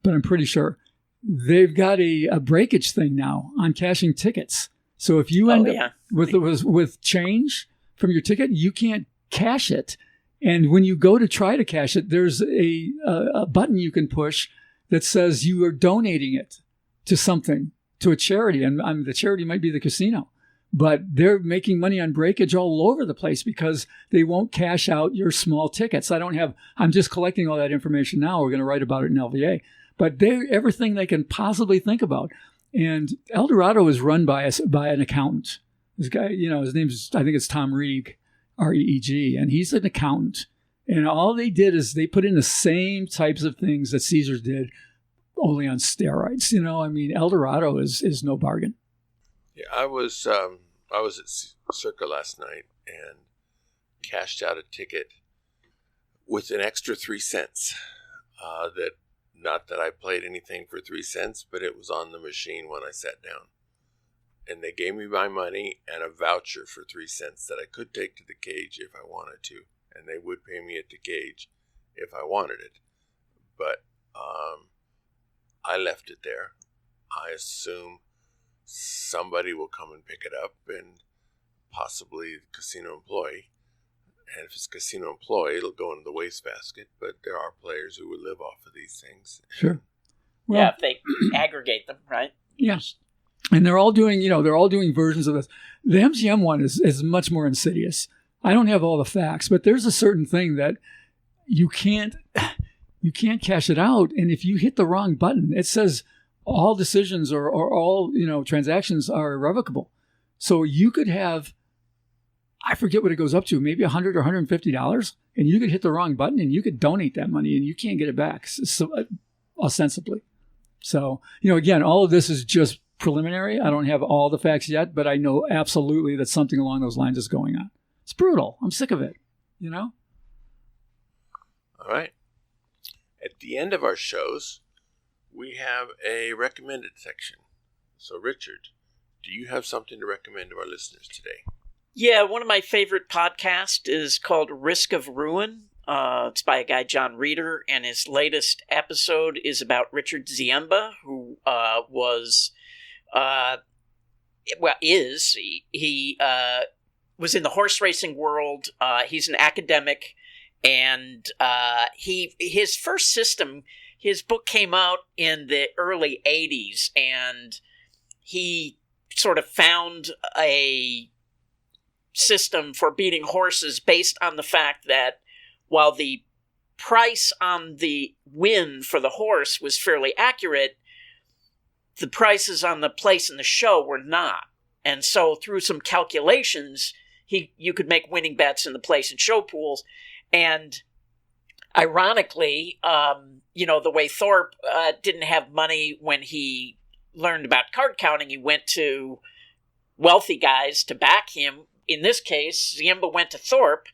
but I'm pretty sure. They've got a breakage thing now on cashing tickets. So if you end up with change from your ticket, you can't cash it. And when you go to try to cash it, there's a button you can push that says you are donating it to something, to a charity. And the charity might be the casino. But they're making money on breakage all over the place because they won't cash out your small tickets. I'm just collecting all that information now. We're going to write about it in LVA. But they're everything they can possibly think about. And El Dorado is run by an accountant. This guy, his name's, I think it's Tom Reeg. REEG, and he's an accountant. And all they did is they put in the same types of things that Caesars did, only on steroids. I mean, El Dorado is no bargain. Yeah, I was at Circa last night and cashed out a ticket with an extra 3 cents. Not that I played anything for 3 cents, but it was on the machine when I sat down. And they gave me my money and a voucher for 3 cents that I could take to the cage if I wanted to. And they would pay me at the cage if I wanted it. But I left it there. I assume somebody will come and pick it up, and possibly the casino employee. And if it's a casino employee, it'll go into the wastebasket. But there are players who would live off of these things. Sure. Well, yeah, if they aggregate them, right? Yes. And they're all doing versions of this. The MGM one is much more insidious. I don't have all the facts, but there's a certain thing that you can't cash it out. And if you hit the wrong button, it says all decisions or all, transactions are irrevocable. So you could have, I forget what it goes up to, maybe $100 or $150, and you could hit the wrong button and you could donate that money and you can't get it back, ostensibly. So, again, all of this is just preliminary. I don't have all the facts yet, but I know absolutely that something along those lines is going on. It's brutal. I'm sick of it, All right. At the end of our shows, we have a recommended section. So, Richard, do you have something to recommend to our listeners today? Yeah, one of my favorite podcasts is called Risk of Ruin. It's by a guy, John Reeder, and his latest episode is about Richard Ziemba, who he was in the horse racing world. He's an academic, and his first system, his book came out in the early 80s, and he sort of found a system for beating horses based on the fact that while the price on the win for the horse was fairly accurate, the prices on the place in the show were not. And so through some calculations, you could make winning bets in the place and show pools. And ironically, the way Thorpe didn't have money when he learned about card counting, he went to wealthy guys to back him. In this case, Ziemba went to Thorpe,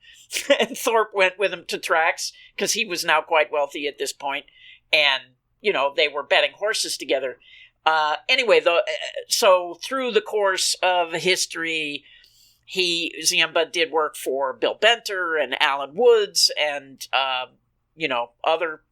and Thorpe went with him to tracks because he was now quite wealthy at this point, and they were betting horses together. Anyway, so through the course of history, Ziemba did work for Bill Benter and Alan Woods and other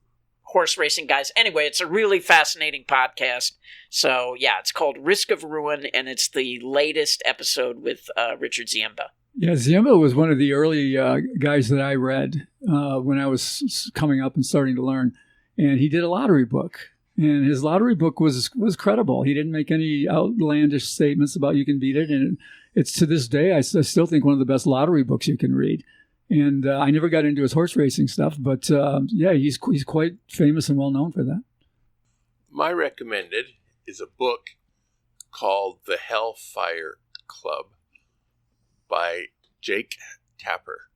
horse racing guys. Anyway, it's a really fascinating podcast. So yeah, it's called Risk of Ruin, and it's the latest episode with Richard Ziemba. Yeah, Ziemba was one of the early guys that I read when I was coming up and starting to learn. And he did a lottery book. And his lottery book was credible. He didn't make any outlandish statements about you can beat it. And it's to this day, I still think one of the best lottery books you can read. And I never got into his horse racing stuff, but he's quite famous and well known for that. My recommended is a book called The Hellfire Club by Jake Tapper.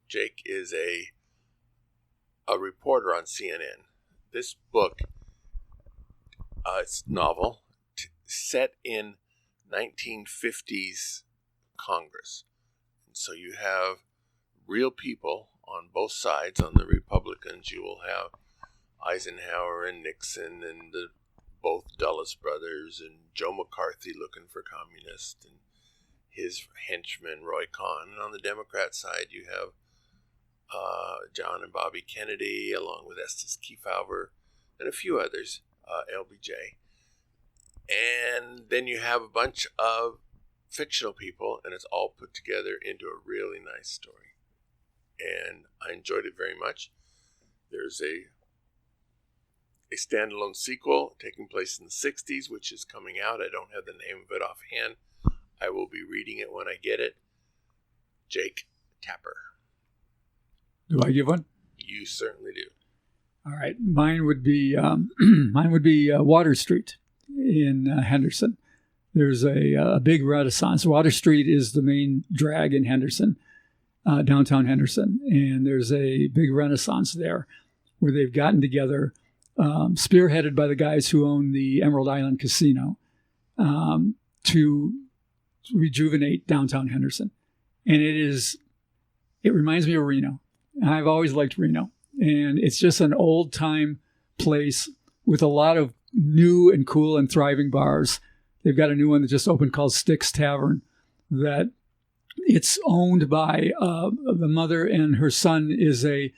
Jake is a reporter on CNN. This book, it's a novel set in 1950s Congress. And so you have real people on both sides. On the Republicans, you will have Eisenhower and Nixon and both Dulles brothers and Joe McCarthy looking for communists and his henchman Roy Cohn. And on the Democrat side, you have John and Bobby Kennedy, along with Estes Kefauver and a few others, LBJ. And then you have a bunch of fictional people, and it's all put together into a really nice story. And I enjoyed it very much. There's a standalone sequel taking place in the 60s, which is coming out. I don't have the name of it offhand. I will be reading it when I get it. Jake Tapper. Do I give one? You certainly do. All right. Mine would be Water Street in Henderson. There's a big renaissance. Water Street is the main drag in Henderson. Downtown Henderson, and there's a big renaissance there where they've gotten together, spearheaded by the guys who own the Emerald Island Casino, to rejuvenate downtown Henderson. And it reminds me of Reno. I've always liked Reno, and it's just an old time place with a lot of new and cool and thriving bars. They've got a new one that just opened called Styx Tavern that it's owned by the mother, and her son is a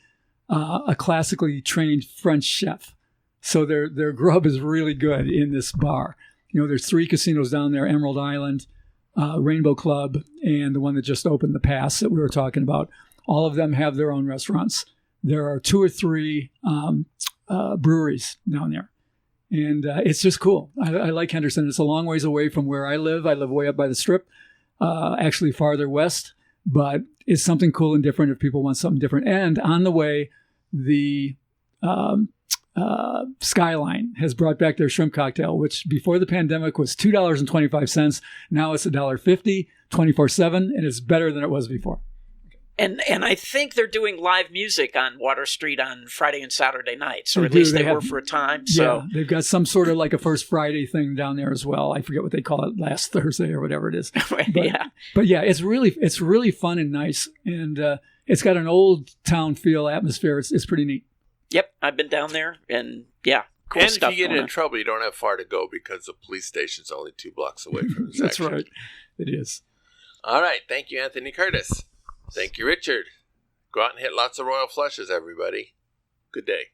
classically trained French chef. So their grub is really good in this bar. there's 3 casinos down there: Emerald Island, Rainbow Club, and the one that just opened, the Pass that we were talking about. All of them have their own restaurants. There are 2 or 3 breweries down there. And it's just cool. I like Henderson. It's a long ways away from where I live. I live way up by the Strip, actually farther west. But it's something cool and different if people want something different. And on the way, the Skyline has brought back their shrimp cocktail, which before the pandemic was $2.25. Now it's $1.50, 24/7, and it's better than it was before. And I think they're doing live music on Water Street on Friday and Saturday nights, or at least they were for a time. So yeah, they've got some sort of like a First Friday thing down there as well. I forget what they call it, last Thursday or whatever it is. But yeah, it's really fun and nice, and it's got an old town feel atmosphere. It's pretty neat. Yep, I've been down there, and yeah, cool and stuff. And if you get in trouble, you don't have far to go because the police station's only 2 blocks away from the That's section. right. It is. All right. Thank you, Anthony Curtis. Thank you, Richard. Go out and hit lots of royal flushes, everybody. Good day.